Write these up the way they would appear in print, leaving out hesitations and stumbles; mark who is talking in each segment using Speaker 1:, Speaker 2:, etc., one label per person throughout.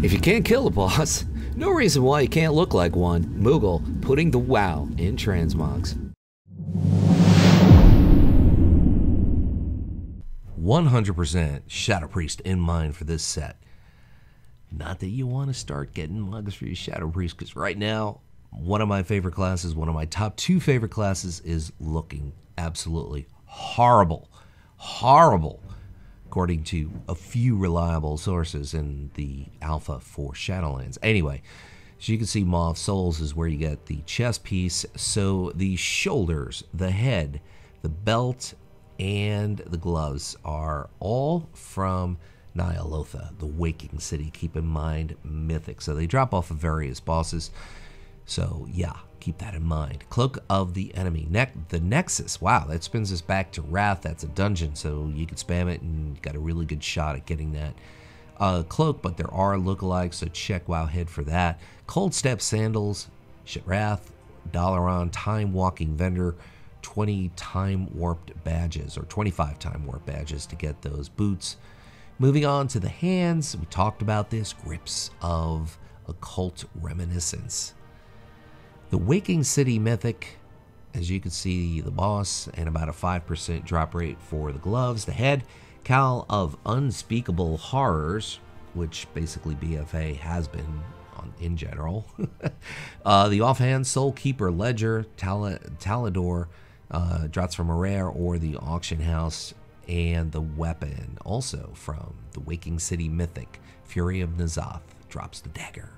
Speaker 1: If you can't kill a boss, no reason why you can't look like one. Moogle putting the WoW in transmogs.
Speaker 2: 100% Shadow Priest in mind for this set. Not that you want to start getting mugs for your Shadow Priest, because right now, one of my favorite classes, one of my top 2 favorite classes, is looking absolutely horrible. Horrible, according to a few reliable sources in the alpha for Shadowlands. Anyway, as you can see, Moth Souls is where you get the chest piece. So the shoulders, the head, the belt, and the gloves are all from Ny'alotha, the Waking City. Keep in mind, mythic. So they drop off of various bosses. So yeah, keep that in mind. Cloak of the Enemy. The Nexus. Wow, that spins us back to Wrath. That's a dungeon, so you can spam it and got a really good shot at getting that cloak, but there are lookalikes, so check Wowhead for that. Cold Step Sandals, Wrath, Dalaran, Time Walking Vendor, 20 Time Warped badges, or 25 Time Warp badges to get those boots. Moving on to the hands, we talked about this, Grips of Occult Reminiscence. The Waking City Mythic, as you can see, the boss, and about a 5% drop rate for the gloves. The head, Cowl of Unspeakable Horrors, which basically BFA has been in general. The offhand, Soul Keeper Ledger, Talador, drops from a rare or the auction house, and the weapon, also from the Waking City Mythic, Fury of N'Zoth, drops the dagger.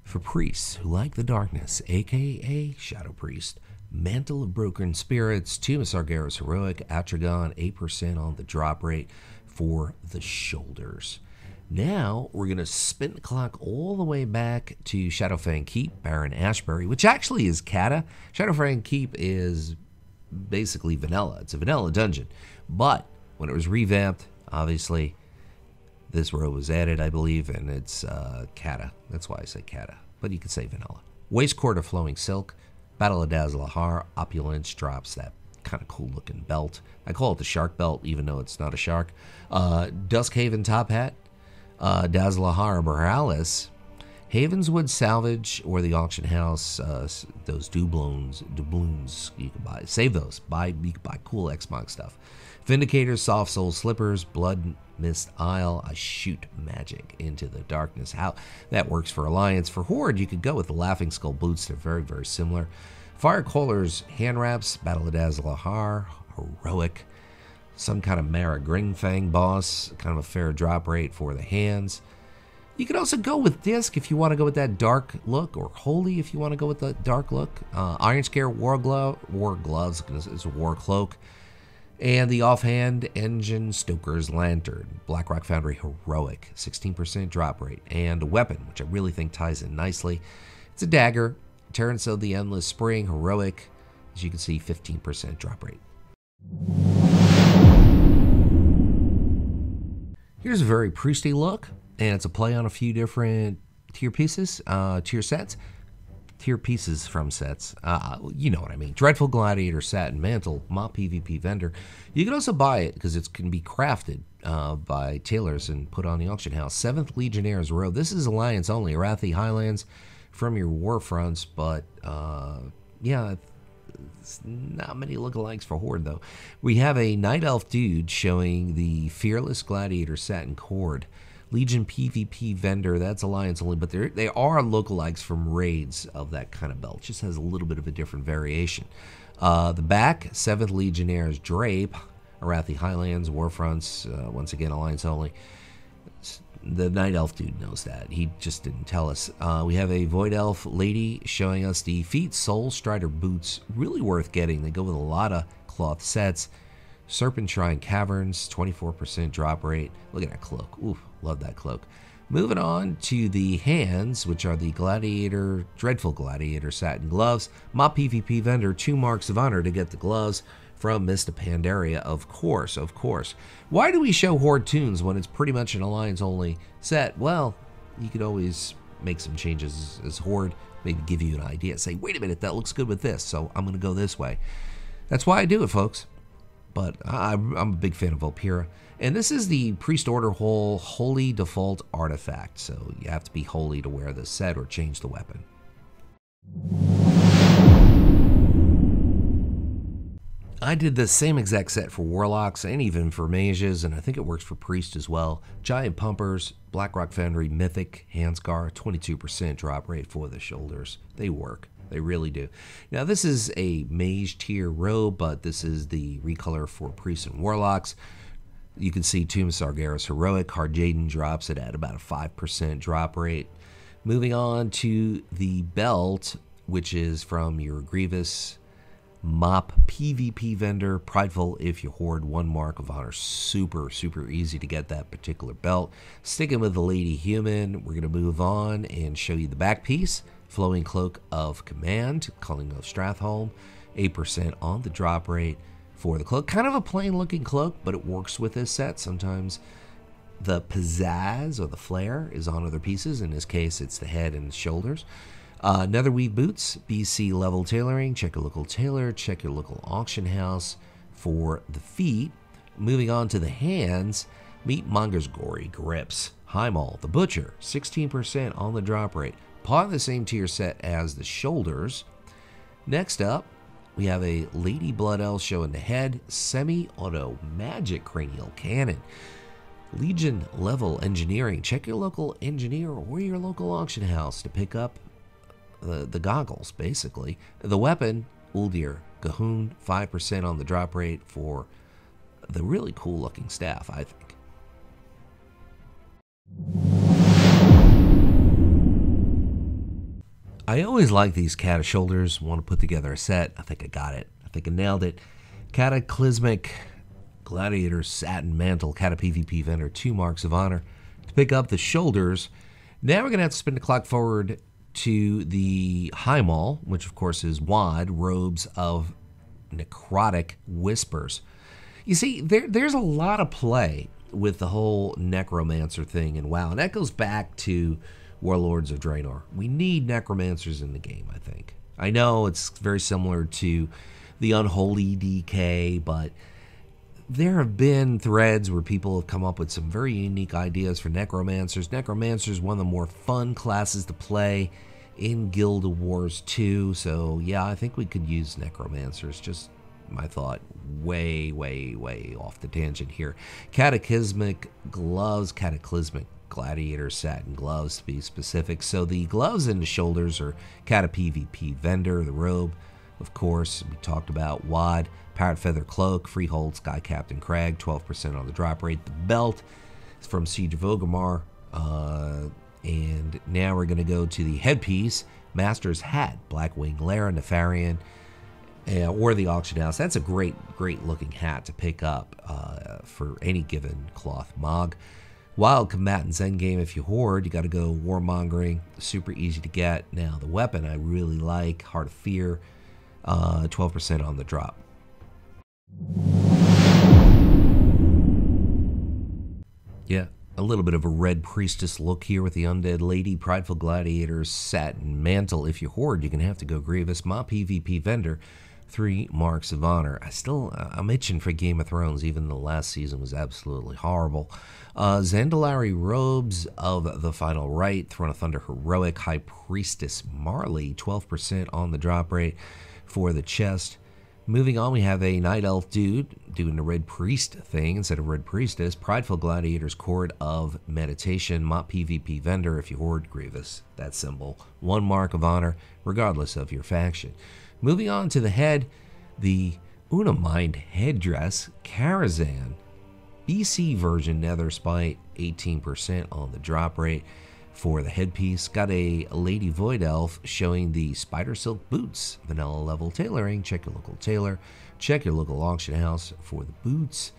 Speaker 2: For priests who like the darkness, aka Shadow Priest, Mantle of Broken Spirits, Tomb of Sargeras Heroic, Atragon, 8% on the drop rate for the shoulders. Now we're going to spin the clock all the way back to Shadowfang Keep, Baron Ashbury, which actually is Cata. Shadowfang Keep is basically vanilla. It's a vanilla dungeon. But when it was revamped, obviously, this row was added, I believe, and it's Cata. That's why I say Cata. But you could say vanilla. Waistcord of Flowing Silk, Battle of Dazlahar, Opulence drops that kind of cool looking belt. I call it the shark belt, even though it's not a shark. Duskhaven Top Hat, Dazlahar Borealis, Havenswood Salvage or the auction house, those doubloons you can buy. Save those. You can buy cool xmog stuff. Vindicator, Soft Soul Slippers, Blood Mist Isle, I shoot magic into the darkness. How that works for Alliance. For Horde, you could go with the Laughing Skull boots. They're very, very similar. Firecaller's Hand Wraps, Battle of Dazlahar, Heroic. Some kind of Mara Gringfang boss, kind of a fair drop rate for the hands. You could also go with Disc if you want to go with that dark look, or Holy if you want to go with the dark look. Iron Scare War Gloves, it's a War Cloak. And the offhand Engine Stoker's Lantern, Blackrock Foundry Heroic, 16% drop rate. And a weapon, which I really think ties in nicely. It's a dagger, Terrence of the Endless Spring Heroic, as you can see, 15% drop rate. Here's a very priesty look, and it's a play on a few different tier pieces, tier pieces from sets. You know what I mean. Dreadful Gladiator Satin Mantle, Mop PvP Vendor. You can also buy it because it can be crafted by tailors and put on the auction house. 7th Legionnaires Row. This is Alliance only. Arathi Highlands from your war fronts, but yeah, it's not many lookalikes for Horde though. We have a Night Elf dude showing the Fearless Gladiator Satin Cord. Legion PvP Vendor, that's Alliance only, but they are lookalikes from raids of that kind of belt. Just has a little bit of a different variation. The back, 7th Legionnaires Drape, Arathi Highlands, Warfronts, once again Alliance only. The Night Elf dude knows that. He just didn't tell us. We have a Void Elf lady showing us the Feet Soul Strider boots. Really worth getting. They go with a lot of cloth sets. Serpent Shrine Caverns, 24% drop rate. Look at that cloak. Ooh, love that cloak. Moving on to the hands, which are the Dreadful Gladiator Satin Gloves. Mop PvP Vendor, 2 marks of honor to get the gloves from Mr. Pandaria, of course, of course. Why do we show Horde tunes when it's pretty much an Alliance-only set? Well, you could always make some changes as Horde, maybe give you an idea. Say, wait a minute, that looks good with this, so I'm going to go this way. That's why I do it, folks. but I'm a big fan of Vulpera. And this is the Priest Order Hole Holy Default Artifact, so you have to be holy to wear this set or change the weapon. I did the same exact set for Warlocks and even for Mages, and I think it works for Priest as well. Giant Pumpers, Blackrock Foundry, Mythic, Handscar, 22% drop rate for the shoulders. They work. They really do. Now, this is a Mage tier robe, but this is the recolor for Priests and Warlocks. You can see Tomb of Sargeras Heroic. Hard Jaden drops it at about a 5% drop rate. Moving on to the belt, which is from your Grievous Mop PvP vendor. Prideful if you hoard 1 Mark of Honor. Super, super easy to get that particular belt. Sticking with the Lady Human, we're going to move on and show you the back piece. Flowing Cloak of Command, Calling of Stratholme. 8% on the drop rate for the cloak. Kind of a plain looking cloak, but it works with this set. Sometimes the pizzazz or the flair is on other pieces. In this case, it's the head and the shoulders. Netherweave boots, BC level tailoring. Check your local tailor, check your local auction house for the feet. Moving on to the hands, meet Monger's Gory Grips. Heimall, the Butcher, 16% on the drop rate. Part of the same tier set as the shoulders. Next up, we have a Lady Blood Elf showing the head, semi-auto magic cranial cannon. Legion level engineering. Check your local engineer or your local auction house to pick up the goggles, basically. The weapon, Uldir Gahoon, 5% on the drop rate for the really cool looking staff, I think. I always like these Cata shoulders. Want to put together a set. I think I got it. I think I nailed it. Cataclysmic Gladiator's Satin Mantle, Cata PvP vendor, 2 Marks of Honor to pick up the shoulders. Now we're going to have to spin the clock forward to the Heimall, which of course is WAD, Robes of Necrotic Whispers. You see, there's a lot of play with the whole necromancer thing in WoW, and that goes back to Warlords of Draenor. We need necromancers in the game, I think. I know it's very similar to the Unholy DK, but there have been threads where people have come up with some very unique ideas for necromancers. Necromancer is one of the more fun classes to play in Guild Wars 2, so yeah, I think we could use necromancers. Just my thought, way off the tangent here. Cataclysmic gloves, Cataclysmic Gladiator satin gloves to be specific. So the gloves and the shoulders are Cata PvP vendor. The robe, of course, we talked about WAD, Parrot Feather Cloak, Freehold Sky Captain Crag, 12% on the drop rate. The belt is from Siege of Orgrimmar. And now we're going to go to the headpiece, Master's Hat, Blackwing Lara, Nefarian, or the auction house. That's a great looking hat to pick up for any given cloth mog. Wild Combatants Endgame, if you hoard, you got to go Warmongering, super easy to get. Now the weapon I really like, Heart of Fear, 12% on the drop. Yeah, a little bit of a red priestess look here with the Undead Lady, Prideful Gladiator's Satin Mantle. If you hoard, you're going to have to go Grievous, Ma PvP vendor, 3 Marks of Honor. I'm itching for Game of Thrones, even though last season was absolutely horrible. Zandalari Robes of the Final Rite, Throne of Thunder Heroic, High Priestess Marley, 12% on the drop rate for the chest. Moving on, we have a Night Elf dude doing the Red Priest thing instead of Red Priestess. Prideful Gladiator's Cord of Meditation, Mop PvP vendor. If you hoard, Grievous, that symbol. 1 Mark of Honor, regardless of your faction. Moving on to the head, the Unamind headdress, Karazhan. BC version Nether Spite, 18% on the drop rate for the headpiece. Got a Lady Void Elf showing the Spider Silk boots, vanilla level tailoring. Check your local tailor, check your local auction house for the boots.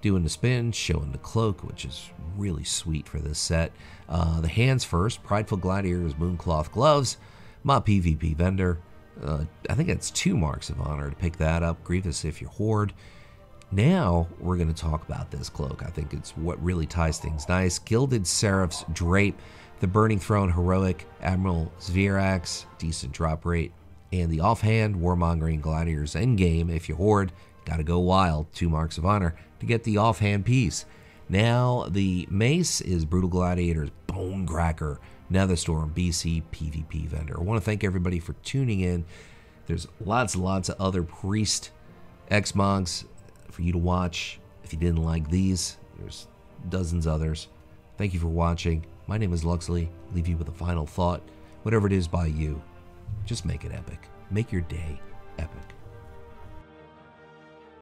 Speaker 2: Doing the spin, showing the cloak, which is really sweet for this set. The hands first, Prideful Gladiator's Mooncloth gloves, my PvP vendor. I think that's 2 Marks of Honor to pick that up. Grievous if you hoard. Now we're going to talk about this cloak. I think it's what really ties things nice. Gilded Seraph's Drape, the Burning Throne Heroic, Admiral Zvirax, decent drop rate. And the offhand, Warmongering Gladiator's Endgame, if you hoard, Gotta go wild, 2 marks of honor to get the offhand piece. Now the mace is Brutal Gladiator's Bone Cracker, Netherstorm, BC PvP vendor. I want to thank everybody for tuning in. There's lots and lots of other priest xmogs for you to watch. If you didn't like these, there's dozens others. Thank you for watching. My name is Luxeley. Leave you with a final thought. Whatever it is by you, just make it epic. Make your day epic.